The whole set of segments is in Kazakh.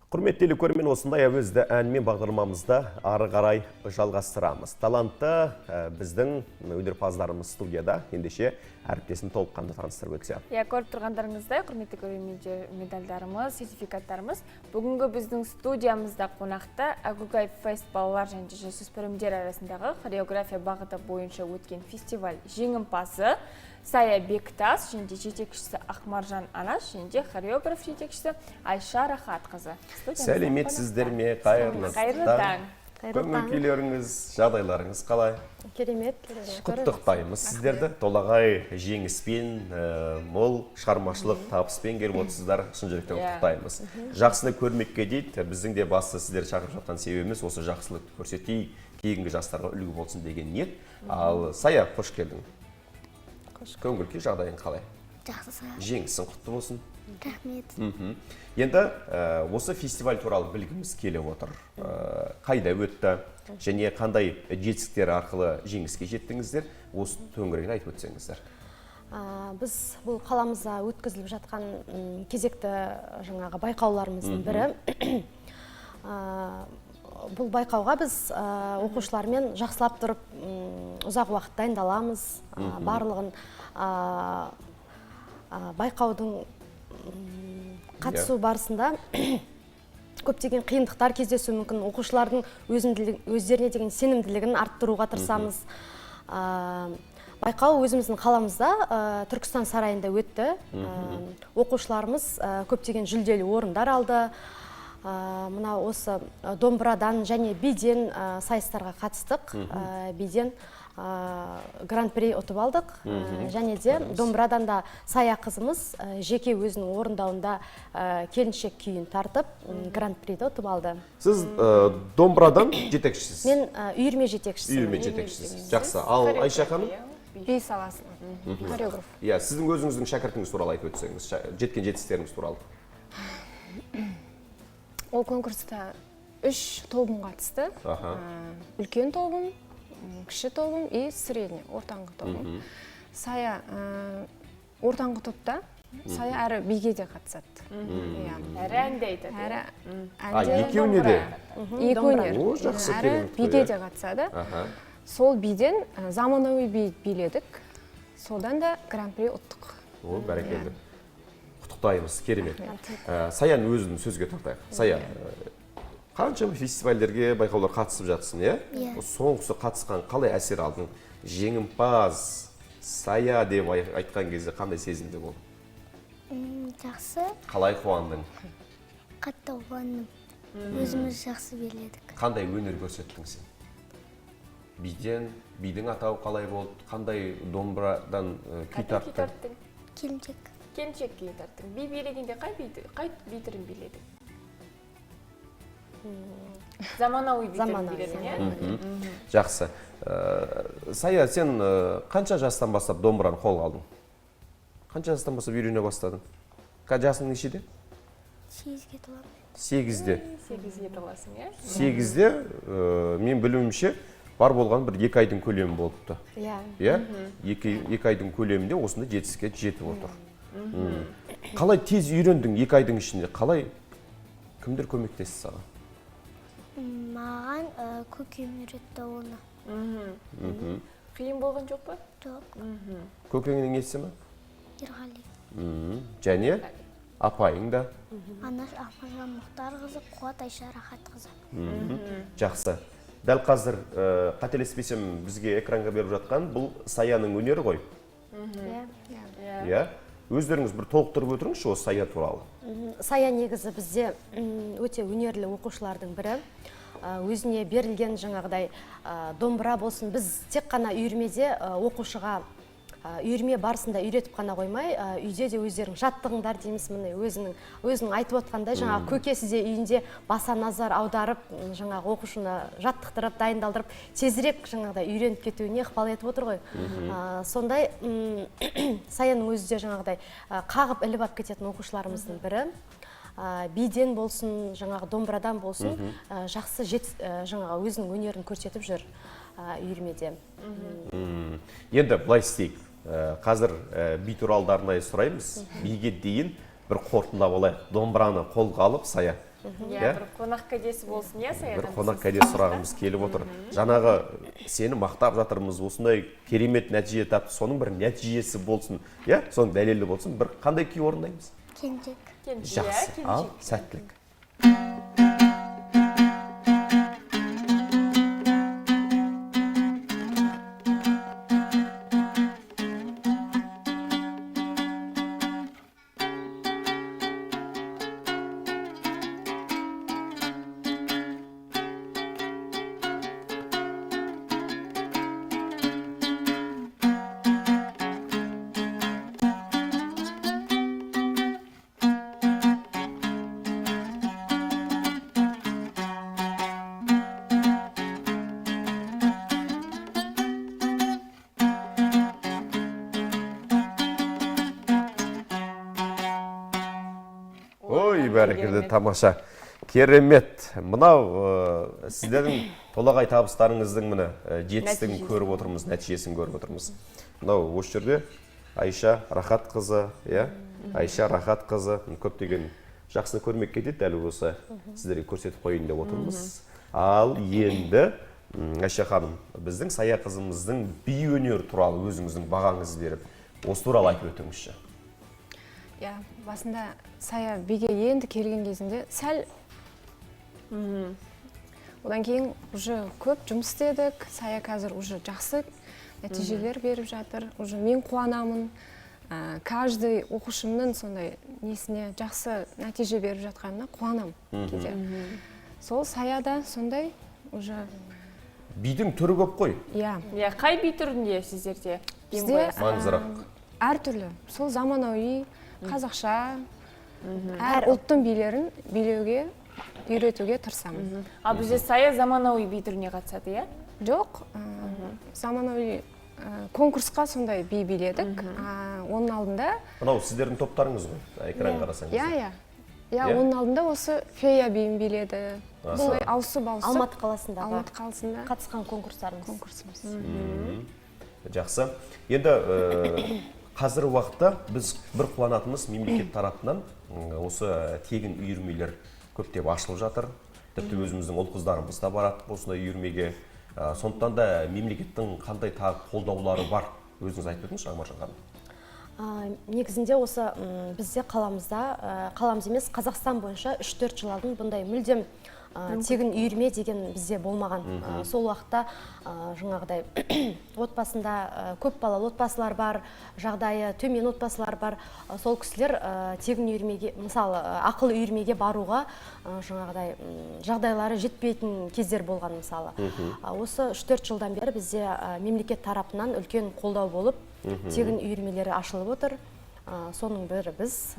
Құрметтелі көрермен, осындай әуезді әнмен бағдарламамызды ары қарай жалғастырамыз. Талантты біздің өнерпаздарымыз студияда, ендеше әріптесін толыққанды таныстырып өтсе. Көріп тұрғандарыңыздай, құрметті көрермен, медальдарымыз, сертификаттарымыз. Бүгінгі біздің студиямызда қонақта Агугай Фест балалар және жасөспірімдер арасындағы хореография бағыты бойынша өткен фестиваль жеңімпазы Сая Бектас, және жетекшісі Ақмаржан Анаш, және хореограф жетекшісі Айша Рахатқызы. Сәлеметсіздер ме, қайырлы таң. Көңіл-күйлеріңіз, жағдайларыңыз қалай? Керемет. Құттықтаймыз сіздерді. Толағай жеңіспен, мол шығармашылық табыспен келіп отырсыздар. Шын жүректен құттықтаймыз. Жақсыны көрмекке дейді, біздің де басты сіздер шақырып жатқан себебіміз осы жақсылықты көрсетейік, кейінгі жастарға үлгі болсын деген ниет. Ал Сая, қош келдің. Көңіл-күй жағдайың қалай? Жақсы Сая. Жеңісің құтты болсын. Рахмет. Енді осы фестиваль туралы білгіміз келіп отыр. Қайда өтті және қандай жетістіктер арқылы жеңіске жеттіңіздер? Осы төңірегін айтып өтсеңіздер. Біз бұл қаламызда өткізіліп жатқан кезекті жаңағы байқауларымыздың бірі. Бұл байқауға біз оқушылармен жақсылап тұрып ұзақ уақыт дайындаламыз. Барлығын байқаудың қатысу барысында көптеген қиындықтар кездесуі мүмкін. Оқушылардың өздеріне деген сенімділігін арттыруға тырысамыз. Байқау өзіміздің қаламызда Түркістан сарайында өтті. Оқушыларымыз көптеген жүлделі орындар алды. Мына осы домбырадан және биден сайыстарға қатыстық. Биден гран-при ұтып алдық. Және де домбырадан да Сая қызымыз жеке өзінің орындауында келіншек күйін тартып гран-приді ұтып алды. Сіз домбырадан жетекшісіз? Мен үйірме жетекшісі. Үйірме жетекшісіз. Жақсы. Ал Айша ханым? Би саласының хореограф. Сіздің өзіңіздің шәкіртіңіз туралы айтып өтсеңіз, жеткен жетістіктеріңіз туралы. Ол конкурста 3 тобым қатысты. Үлкен тобым, кіші тобым и средний, ортаңғы тобым. Сая ортаңғы топта, Сая әрі биге де қатысады. Әрі әнде айтады. Екі өнер де? Екі өнер. Әрі биге де қатысады. Сол биден заманауи би биледік. Содан да гран-при ұттық. О, бәрекелді. Құттықтаймыз, керемет. Саян өзін сөзге тартайық. Саян, қаншама фестивальдерге байқаулар қатысып жатсың, е? Соңғысы қатысқан қалай әсер алдың? Жеңімпаз, Сая деп айтқан кезде қандай сезімде болдың? Жақсы. Қалай қуандың? Қатты қуандым. Өзіміз жақсы биледік. Қандай өнер көрсеттің сен? Бидің атауы қалай болды? Қандай домбырадан күй тарттың? Келіншек. Келіншек күй тарттың. Би билегенде қай би түрін биледің? Заманауи би түрін биледің, е? Жақсы. Сая, сен қанша жастан бастап домбыраны қолға алдың? Қанша жастан бастап үйрене бастадың? Жасың нешеде? 8-ге толамын. 8-де. 8-ге толасың, е? 8-де, мен білуімше, бар болған бір 2 айдың көлемі болыпты. Иә? 2 айдың көлемінде осында жетістікке жетіп отыр. Қалай тез үйрендің 2 айдың ішінде? Қалай кімдер көмектесті саған? Маған көкем үйретті оны. Қиын болған жоқ па? Жоқ. Көкеңнің несі ме? Ерғали. Және апайың да? Анаш Ақмаржан Мұхтарқызы, Қуат Айша Рахатқызы. Жақсы. Дәл қазір қателеспесем бізге экранға беріп жатқан бұл Саяның өнері ғой? Иә. Өздеріңіз бір толықтырып өтіріңізші осы Сая туралы. Сая негізі бізде өте өнерлі оқушылардың бірі. Өзіне берілген жаңағыдай домбыра болсын, біз тек қана үйірмеде оқушыға үйірме барысында үйретіп қана қоймай, үйде де өздерің жаттығыңдар дейміз, міне өзінің айтып отқандай, жаңағы көкесі де үйінде баса назар аударып, жаңағы оқушыны жаттықтырып, дайындалдырып, тезірек жаңағыдай үйреніп кетуіне ықпал етіп отыр ғой. Сондай Саяның өзі де жаңағыдай қағып іліп алып кететін оқушыларымыздың бірі. Биден болсын, жаңағы домбырадан болсын, жақсы жаңағы өзінің өнерін көрсетіп жүр үйірмеде. Енді былай істейік. Қазір би туралы арнайы сұраймыз. Биге дейін бір қорытындылап алайық. Домбыраны қолға алып, Сая, Иә, бір қонақ кәдесі болсын, иә, Саядан? Бір қонақ кәде сұрағымыз келіп отыр. Жаңағы сені мақтап жатырмыз, осындай керемет нәтиже тапты, соның бір нәтижесі болсын, иә, соның дәлелі болсын. Bir қандай күй орындаймыз? Кенжек. Жақсы, ал сәттілік. Ой, бәрекелді, тамаша. Керемет. Мынау сіздердің толағай табыстарыңыздың міне жетістігін көріп отырмыз, нәтижесін көріп отырмыз. Мынау осы жерде Айша Рахат қызы, иә? Айша Рахат қызы көптеген жақсыны көрмекке кетеді, дәл осы сіздерге көрсетіп қойын деп отырмыз. Ал енді Айша ханым, біздің Сая қызымыздың би өнер туралы өзіңіздің бағаңызды беріп, осы туралы айтып өтіңізші. Иә, басында Сая биге енді келген кезінде сәл одан кейін уже көп жұмыс істедік. Сая қазір уже жақсы нәтижелер беріп жатыр. Уже мен қуанамын. Каждый оқушымның сондай несіне жақсы нәтиже беріп жатқанына қуанам кейде. Сол Саяда сондай уже Бидің түрі көп қой. Иә. Иә, қай би түрінде сіздерде? Бізде Маңызырақ. әртүрлі. Сол заманауи, қазақша, әр ұлттың билерін билеуге, үйретуге тырысамын. Ал бізде Сая заманауи би түріне қатысады, иә? Жоқ, заманауи конкурсқа сондай би биледік. Оның алдында... Мынау сіздердің топтарыңыз ғой, экран қарасаңыз. Иә. Оның алдында осы фея биін биледі. Солай ауысып. Алматы қаласында қатысқан конкурсымыз. Жақсы. Енді қазір уақытта біз бір қуанатымыз мемлекет тарапынан осы тегін үйірмелер көптеп ашылып жатыр. Тіпті өзіміздің ұл қыздарымыз да барады осындай үйірмеге. Сондықтан да мемлекеттің қандай тағы қолдаулары бар? Өзіңіз айтып өтіңізші, Аңмаржан ханым. Негізінде осы бізде қаламыз емес, Қазақстан бойынша 3-4 жыл алдын бұндай мүлдем тегін үйірме деген бізде болмаған. Сол уақытта жаңағыдай отбасында көп балалы отбасылар бар, жағдайы төмен отбасылар бар. Сол кісілер тегін үйірмеге, мысалы ақылы үйірмеге баруға жаңағыдай жағдайлары жетпейтін кездер болған мысалы. Осы 3-4 жылдан бері бізде мемлекет тарапынан үлкен қолдау болып, тегін үйірмелері ашылып отыр. Соның бірі біз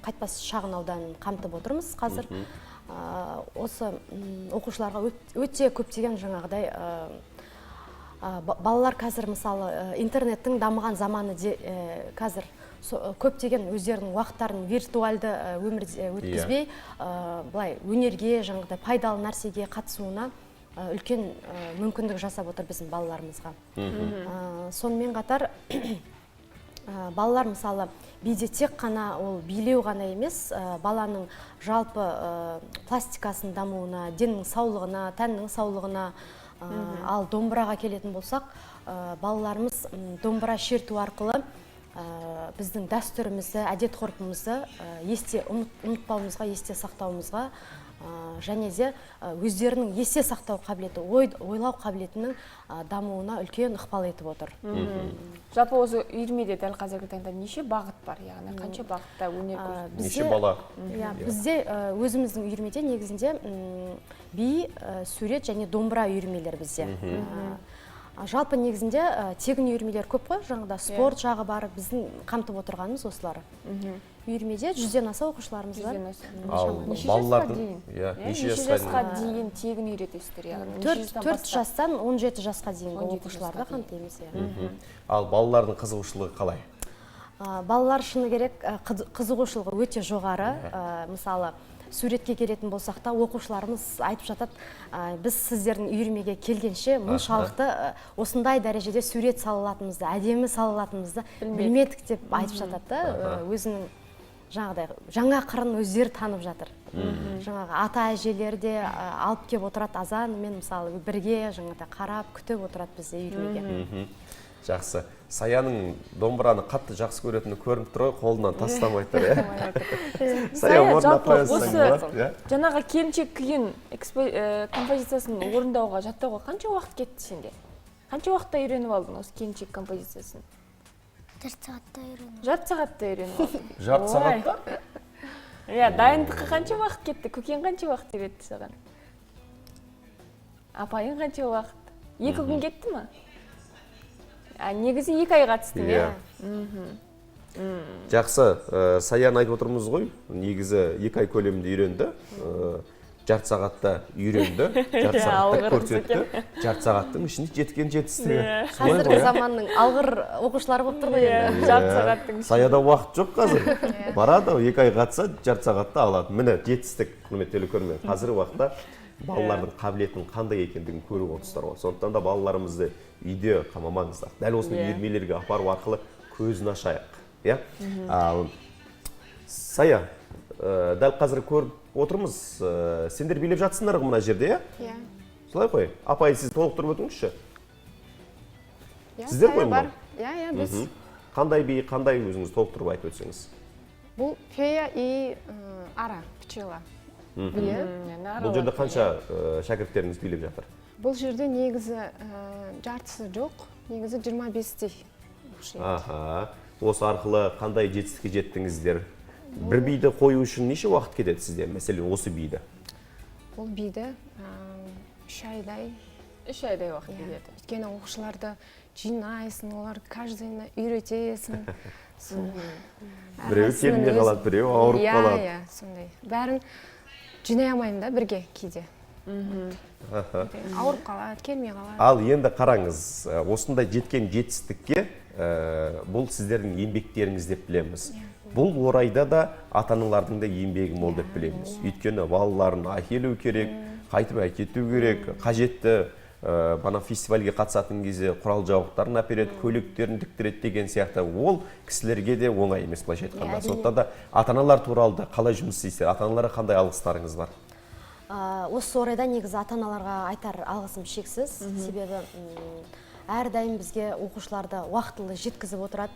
Қайтпас шағын ауданын қамтып отырмыз қазір. Осы оқушыларға өте көптеген жаңағыдай балалар қазір мысалы интернеттің дамыған заманы қазір көптеген өздерінің уақыттарын виртуалды өмірде өткізбей, былай өнерге, жаңағыдай пайдалы нәрсеге қатысуына үлкен мүмкіндік жасап отыр біздің балаларымызға. Сонымен қатар балалар мысалы биде тек қана ол билеу ғана емес, баланың жалпы пластикасының дамуына, деннің саулығына, тәннің саулығына, ал домбыраға келетін болсақ, балаларымыз домбыра шерту арқылы біздің дәстүрімізді, әдет ғұрпымызды есте ұмытпауымызға, есте сақтауымызға, және де өздерінің есте сақтау қабілеті, ойлау қабілетінің дамуына үлкен ықпал етіп отыр. Жалпы осы үйірмеде дәл қазіргі таңда неше бағыт бар, яғни қанша бағытта өнер көрсетеді? Неше бала? Бізде өзіміздің үйірмеде негізінде би, сурет және домбыра үйірмелер бізде. Жалпы негізінде тегін үйірмелер көп қой, жаңағыда спорт жағы бар, біздің қамтып отырғанымыз осылар. Үйірмеде 100-ден аса оқушыларымыз бар. Неше жасқа дейін тегін үйретесіздер, яғни? 4 жастан 17 жасқа дейінгі оқушыларды қамтимыз. Ал балалардың қызығушылығы қалай? Балалар шыны керек қызығушылығы өте жоғары. Мысалы, суретке келетін болсақ та оқушыларымыз айтып жатады, біз сіздердің үйірмеге келгенше мұншалықты осындай дәрежеде сурет салалатымызды, әдемі салалатымызды білмедік деп айтып жатады. Өзінің жаңағыдай жаңа қырын өздері танып жатыр. Жаңағы ата әжелер де алып келіп отырады азанымен мысалы бірге жаңағыдай қарап күтіп отырады бізде үйірмеге. Жақсы. Саяның домбыраны қатты жақсы көретіні көрініп тұр ғой, қолынан тастамай тұр, Сая жалпы осы жаңағы келіншек күйін композициясын орындауға, жаттауға қанша уақыт кетті сенде? Қанша уақытта үйреніп алдың осы келіншек композициясын? жарты сағатта үйреніп. Жарты сағатта үйреніп алдың. Жарты сағатта? Иә, дайындыққа қанша уақыт кетті? Көкең қанша уақыт үйретті саған? Апайың қанша уақыт? 2 күн кетті ма? Негізі 2 ай қатыстың, иә? Жақсы, Саяны айтып отырмыз ғой, негізі 2 ай көлемінде үйренді, жарты сағатта үйренді, жарты сағатта көрсетті, жарты сағаттың ішінде жеткен жетістігі. Қазіргі заманның алғыр оқушылары болып тұр ғой енді. Жарты сағаттың ішінде. Саяда уақыт жоқ қазір. Барады, 2 ай қатса, жарты сағатта алады. Міне жетістік, құрметті көрермен. Қазіргі уақытта балалардың қабілетінің қандай екендігін көруге отырсыздар ғой. Сондықтан да балаларымызды үйде қамамаңыздар. Дәл осы үйірмелерге апару арқылы көзін ашайық. Ал Сая, дәл қазір көріп отырмыз, сендер билеп жатсыңдар ғой мына жерде, иә? Солай қой, апай сіз толықтырып өтіңізші. Сіздер ғой мұны? Иә, біз. Қандай би, қандай өзіңіз толықтырып айтып өтсеңіз? Бұл фея и ара, пчела. Бұл жерде қанша шәкірттеріңіз билеп жатыр? Бұл жерде негізі жартысы жоқ, негізі 25-тей. Осы арқылы қандай жетістікке жеттіңіздер? Бір биді қою үшін неше уақыт кетеді сізде, мәселен осы биді? Бұл биді 3 айдай. 3 айдай уақыт кетеді. Өйткені оқушыларды жинайсың, олар каждыйына үйретесің. Біреу келмей қалады, біреу ауырып қалады. Иә, сондай. Бәрін жинай алмаймын да бірге кейде. Ауырып қалады, келмей қалады. Ал енді қараңыз, осындай жеткен жетістікке бұл сіздердің еңбектеріңіз деп білеміз. Бұл орайда да ата-аналардың да еңбегі мол деп білеміз. Өйткені балаларын әкелу керек, қайтып әкету керек, қажетті бана фестивальге қатысатын кезде құрал жабдықтарын әпереді, көліктерін тіктіреді деген сияқты ол кісілерге де оңай емес былайша айтқанда. Сондықтан да ата-аналар туралы да қалай жұмыс істейсіздер? Ата-аналарға қандай алғыстарыңыз бар? Осы орайда негізі ата-аналарға айтар алғысым шексіз. Себебі әрдайым бізге оқушыларды уақытылы жеткізіп отырады,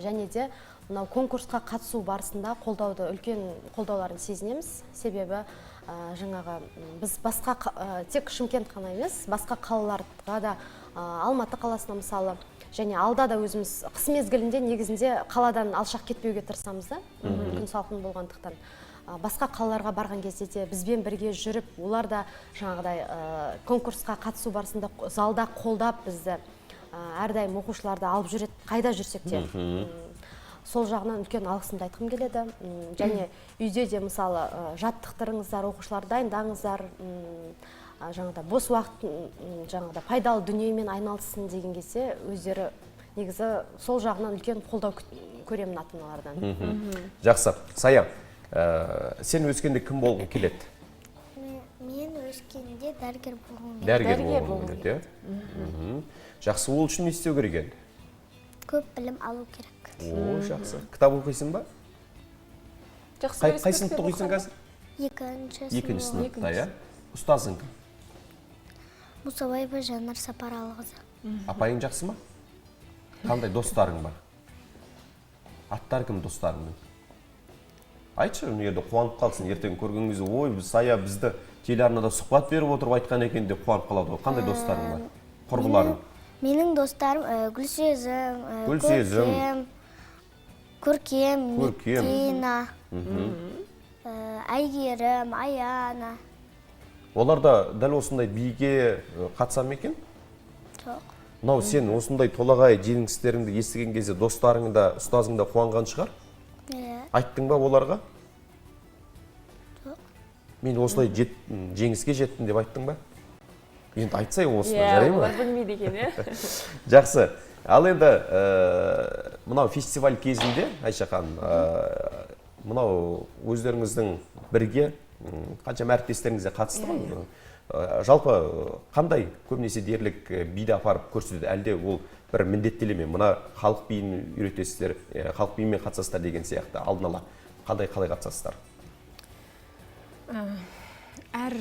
және де мынау конкурсқа қатысу барысында қолдауды, үлкен қолдауларын сезінеміз. Себебі жаңағы біз басқа тек Шымкент қана емес, басқа қалаларға да, Алматы қаласына мысалы, және алда да өзіміз қыс мезгілінде негізінде қаладан алшақ кетпеуге тырысамыз да, күн салқын болғандықтан. Басқа қалаларға барған кезде де бізбен бірге жүріп, олар да жаңағыдай конкурсқа қатысу барысында залда қолдап бізді әрдайым оқушыларды алып жүреді, қайда жүрсек те. Сол жағынан үлкен алғысымды айтқым келеді. Және үйде де мысалы жаттықтырыңыздар, оқушылар дайындаңыздар, жаңағыдай бос уақыт жаңағыдай пайдалы дүниемен айналыссын деген кезде өздері негізі сол жағынан үлкен қолдау көремін ата-аналардан. Жақсы. Сая, сен өскенде кім болғың келеді? Мен өскенде дәрігер болғым келеді. Дәрігер болғың келеді. Жақсы, ол үшін не істеу керек енді? Көп білім алу керек. Жақсы. Кітап оқисың ба? Қай сыныпта оқисың қазір? 2-ші сыныпта, иә? Ұстазың кім? Мұсабаева Жанар Сапаралықызы. Апайың жақсы ма? Қандай достарың бар? Аттар кім достарыңның? Айтшы, өнерде қуанып қалсын, ертең көрген кезде, ой, Сая бізді телеарнада сұхбат беріп отырып айтқан екен деп қуанып қалады. Қандай достарың бар? Құрбыларың? Менің достарым Гүлсезім, Көркем, Меттина, Әйгерім, Аяна. Олар да дәл осындай биге қатысам екен? Жоқ. Мынау сен осындай толағай жеңістеріңді естіген кезде достарың да, ұстазың да қуанған шығар? Айттың ба оларға? Жоқ. Мен осылай жеңіске жеттім деп айттың ба? Енді айтсай осыны, жарай ма? Олар білмейді екен, иә? Жақсы. Ал енді мынау фестиваль кезінде, Айша ханым, мынау өздеріңіздің бірге қанша әріптестеріңізге қатысты ғой? Жалпы қандай көбінесе дерлік биді апарып көрсетеді, әлде ол бір міндеттелеме, мына халық биін үйретесіздер, халық биімен қатысасыздар деген сияқты алдын ала. қалай қатысасыздар? Әр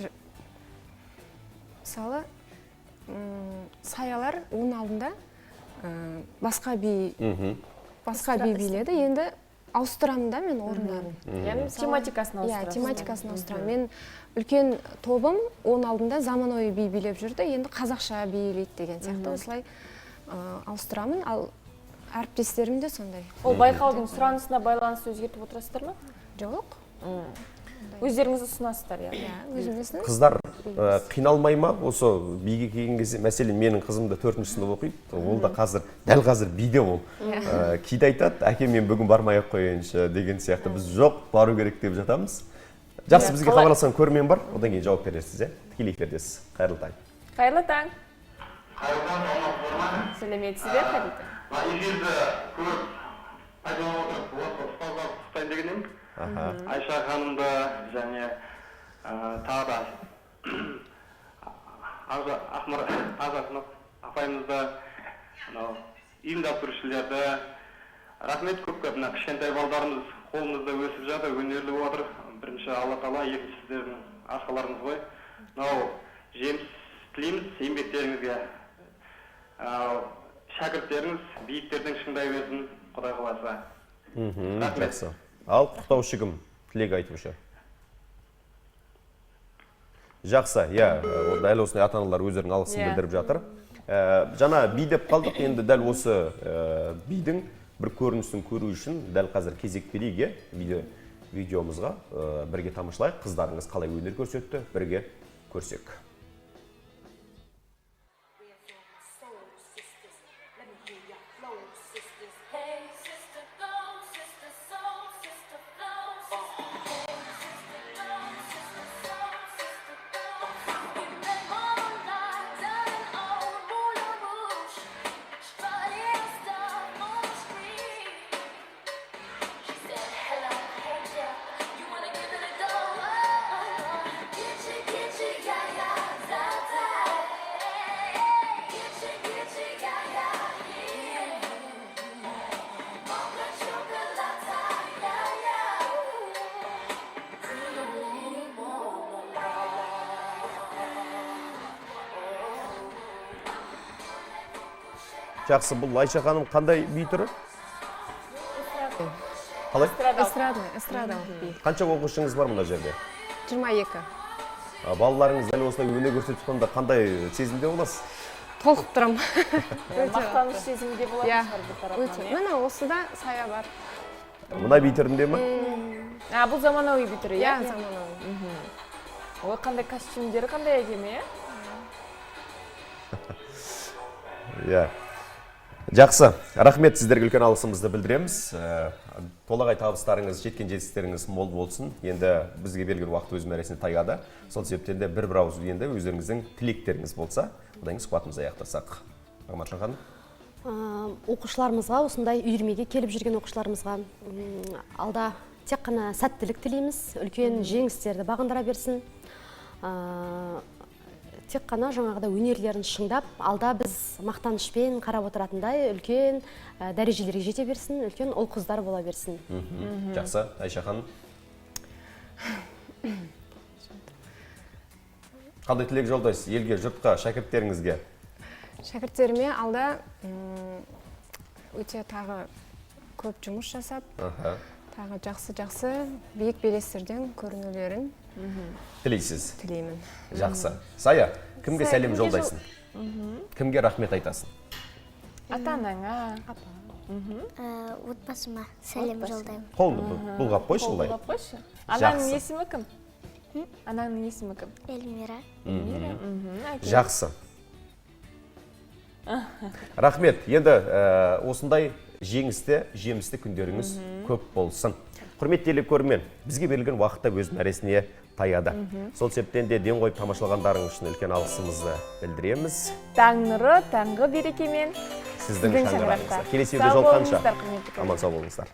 мысалы саялар оның алдында басқа би биледі, енді ауыстырамын да мен орындарын. Яғни тематикасын Иә, ауыстырасыз. тематикасын ауыстырамын. Мен үлкен тобым оның алдында заманауи би билеп жүрді, енді қазақша билейді деген сияқты осылай ауыстырамын, ал әріптестерім де сондай. Ол байқаудың сұранысына байланысты өзгертіп отырасыздар ма? Жоқ. Өздеріңіз ұсынасыздар, Иә, яғни. өзіміздің. Қыздар қиналмай ма? Осы биге келген кезде, мәселен менің қызым да 4-ші сынып оқиды. Ол да дәл қазір биде ол. Кейде айтады, әке мен бүгін бармай-ақ қояйыншы деген сияқты. Біз жоқ, бару керек деп жатамыз. Жақсы, бізге хабарласқан көрермен бар, одан кейін жауап бересіз, тікелей эфирдесіз. Қайырлы таң. Қайырлы таң. Сәлеметсіз бе, қайырлы таң. Эфирді көріп пайдаланып отырып, осы ұстазға құттықтайын деген едім. Айша ханымды және тағы да Ақмар апайымызды, ұйымдастырушыларды рахмет көп. Мына кішкентай балдарымыз қолымызда өсіп жатыр, өнерлі отыр. Бірінші Алла Тағала, екінші сіздердің арқаларыңыз ғой. Жеміс тілейміз еңбектеріңізге. Шәкірттеріңіз биіктердің шыңдай берсін, Құдай қаласа. Жақсы. Ал құттықтаушы кім? Тілек айтушы. Жақсы, дәл осындай ата-аналар өздерінің алғысын білдіріп жатыр. Жаңа би деп қалдық, енді дәл осы бидің бір көрінісін көру үшін дәл қазір кезек берейік, видеомызға бірге тамашалайық. Қыздарыңыз қалай өнер көрсетті, бірге көрсек. Жақсы, бұл Айша ханым қандай би түрі? Қалай? Эстрадалық би. Қанша оқушыңыз бар мұнда жерде? 22. Балаларыңыз дәл осылай өнер көрсетіп жатқанда қандай сезімде боласыз? Толқып тұрам. Мақтаныш сезімде болатын шығар бұл тарапынан. Міне осыда сая бар. Мына би түрінде ме? Бұл заманауи би түрі, Иә, заманауи. Ой, қандай костюмдері, қандай әдемі, Жақсы, рахмет, сіздерге үлкен алғысымызды білдіреміз. Толағай табыстарыңыз, жеткен жетістіктеріңіз мол болсын. Енді бізге берілген уақыт өз мәресіне таяды. Сол себептен де бір ауыз енді өздеріңіздің тілектеріңіз болса, одан кейін сұхбатымызды аяқтасақ. Арманшан ханым. Оқушыларымызға, осындай үйірмеге келіп жүрген оқушыларымызға алда тек қана сәттілік тілейміз, үлкен жеңістерді бағындыра берсін. Тек қана жаңағыда өнерлерін шыңдап, алда біз мақтанышпен қарап отыратындай үлкен дәрежелерге жете берсін, үлкен ұл қыздар бола берсін. Жақсы, Айша ханым. Қандай тілек жолдайсыз елге, жұртқа, шәкірттеріңізге? Шәкірттеріме алда өте тағы көп жұмыс жасап, тағы жақсы биік белестерден көрінулерін тілеймін. Жақсы. Сая, кімге сәлем жолдайсың? Кімге рахмет айтасың? Ата-анаңа. Отбасыма сәлем жолдаймын. Қолды бұлғап қойшы олай. Анаңның есімі кім? Анаңның есімі кім? Эльмира. Жақсы. Рахмет. Енді осындай жемісті күндеріңіз көп болсын. Құрметтелі көрермен, бізге берілген уақытта өз мәресіне таяды. Сол себептен де ден қойып тамашалағандарың үшін үлкен алғысымызды білдіреміз. Таң нұры, таңғы берекемен сіздің шаңырағыңызға. Келесі жерде жолыққанша аман сау болыңыздар.